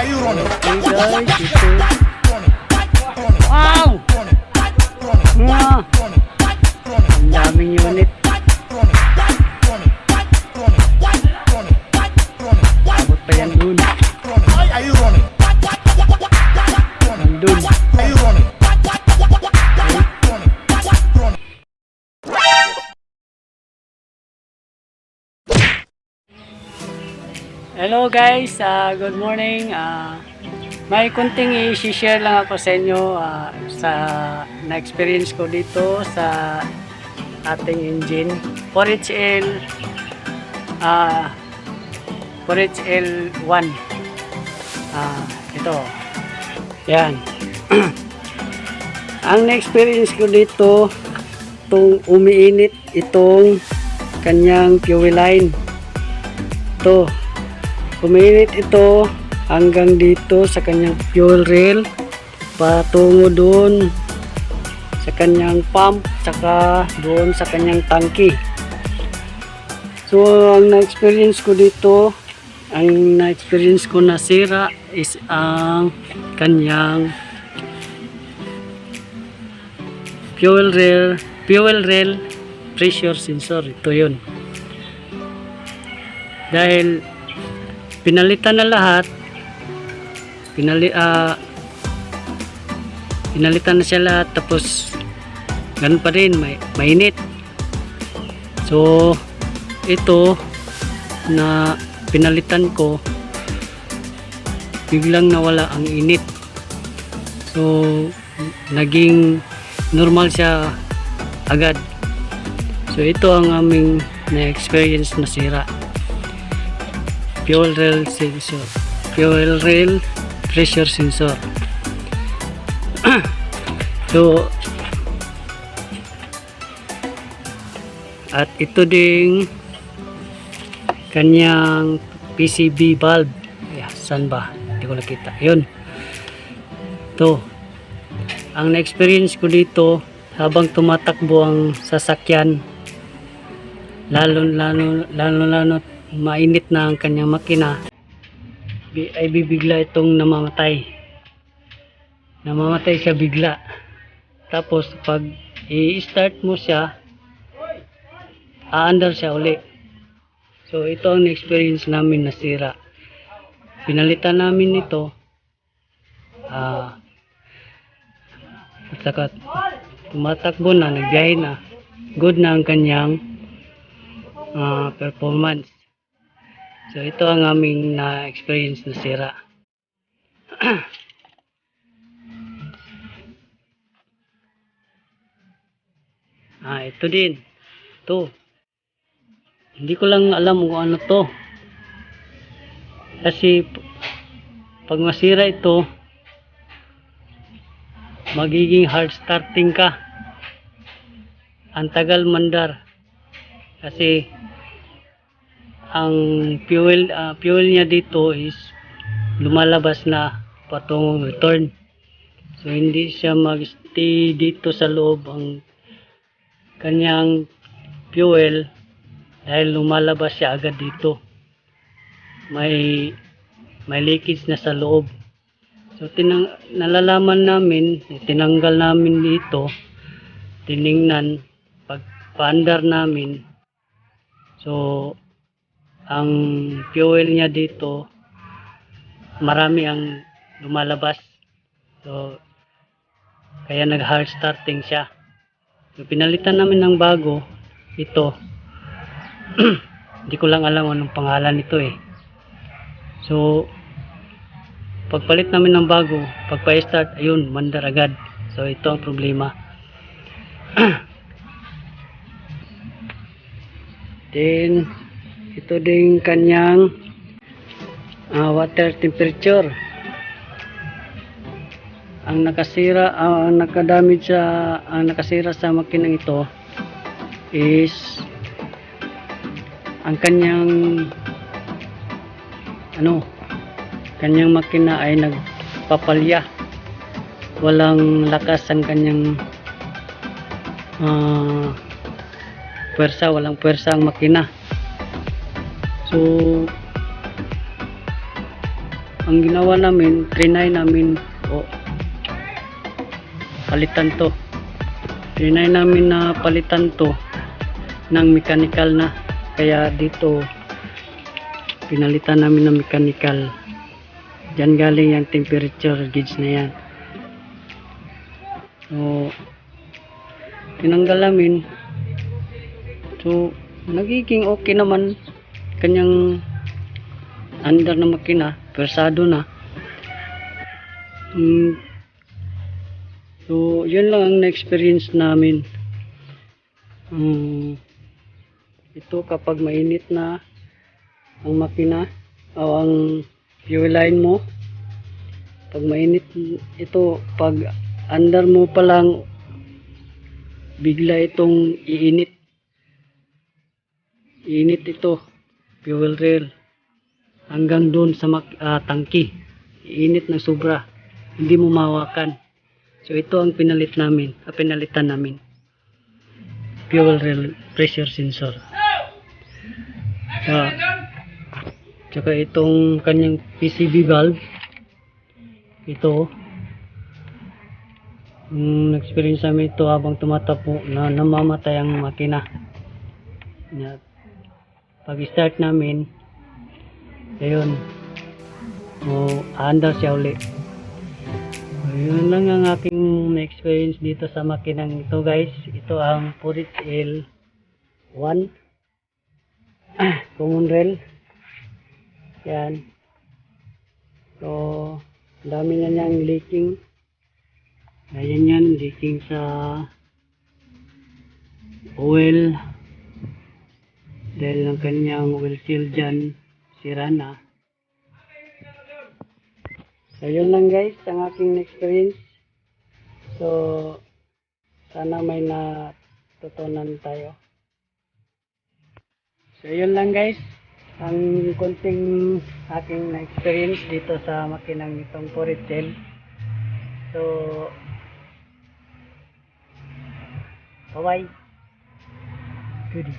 are you running? Okay guys, ito. Wow! Wow! Ang daming unit. Abot pa yan dun. Why are you running? Nandun. Are you running? Hello guys, good morning. May kunting i-share lang ako sa inyo sa na-experience ko dito sa ating engine 4HL 4HL1. Ito. Yan. Ang na-experience ko dito, itong umiinit itong kanyang fuel line. Ito. Umiinit ito hanggang dito sa kanyang fuel rail patungo doon sa kanyang pump saka doon sa kanyang tangke. So ang na-experience ko dito, ang na-experience ko na sira is ang kanyang fuel rail pressure sensor. Ito yun. Dahil pinalitan na lahat, pinalitan na siya lahat, tapos ganun pa rin, mainit. So ito na pinalitan ko, biglang nawala ang init. So naging normal siya agad. So ito ang aming na-experience na sira. Fuel rail sensor, fuel rail pressure sensor. So at ito ding kanyang PCB valve. Saan ba? Hindi ko nakita. Yun. Ito. Ang na-experience ko dito habang tumatakbo ang sasakyan, lalo mainit na ang kanyang makina, ay bibigla itong namamatay siya bigla. Tapos pag i-start mo siya, aandar siya uli. So ito ang experience namin na sira. Pinalitan namin ito at saka tumatakbo na, nagbiyahe na, good na ang kanyang performance. So ito ang aming na-experience na sira. Ito din. Ito. Hindi ko lang alam kung ano to. Kasi pag masira ito, magiging hard starting ka. Ang tagal mandar. Kasi ang fuel niya dito is lumalabas na patungong return. So hindi siya mag-stay dito sa loob ang kanyang fuel dahil lumalabas siya agad dito. May leakage na sa loob. So nalalaman namin, tinanggal namin dito, tiningnan, pagpaandar namin. So ang fuel niya dito, marami ang lumalabas. So kaya nag hard starting siya. So pinalitan namin ng bago ito. Hindi ko lang alam anong pangalan nito eh. So pagpalit namin ng bago, pagpa-start, ayun, mandar agad. So ito ang problema. Then ito din kanyang water temperature. Ang nakasira, ang nakasira sa makinang ito is ang kanyang kanyang makina ay nagpapalya. Walang lakas ang kanyang walang puwersa ang makina. So ang ginawa namin, trinay namin palitan to. Trinay namin na palitan to ng mechanical na. Kaya dito pinalitan namin ng mechanical. Diyan galing yung temperature gauge na yan. So tinanggal namin. So nagiging okay naman kanyang under na makina, persado na. So yun lang ang na-experience namin. Ito kapag mainit na ang makina o ang fuel line mo, pag mainit ito, pag under mo pa lang bigla itong iinit ito, fuel rail hanggang doon sa tangki, iinit na sobra, hindi mo mahawakan. So ito ang pinalitan namin, fuel rail pressure sensor. Tsaka itong kanyang PCV valve, ito experience namin ito habang tumatapo na namamatay ang makina. Pag start namin, ayun, aandar siya uli. Yun lang ang aking experience dito sa makinang ito, guys. Ito ang Purit L1 common rail. Yan. So dami na niyang leaking. Ayan yan, leaking sa oil dahil ang kanyang oil seal dyan sira na. So yun lang guys ang aking experience. So sana may natutunan tayo. So yun lang guys ang konting aking experience dito sa makinang itong Purit L. So bye bye. Goodie.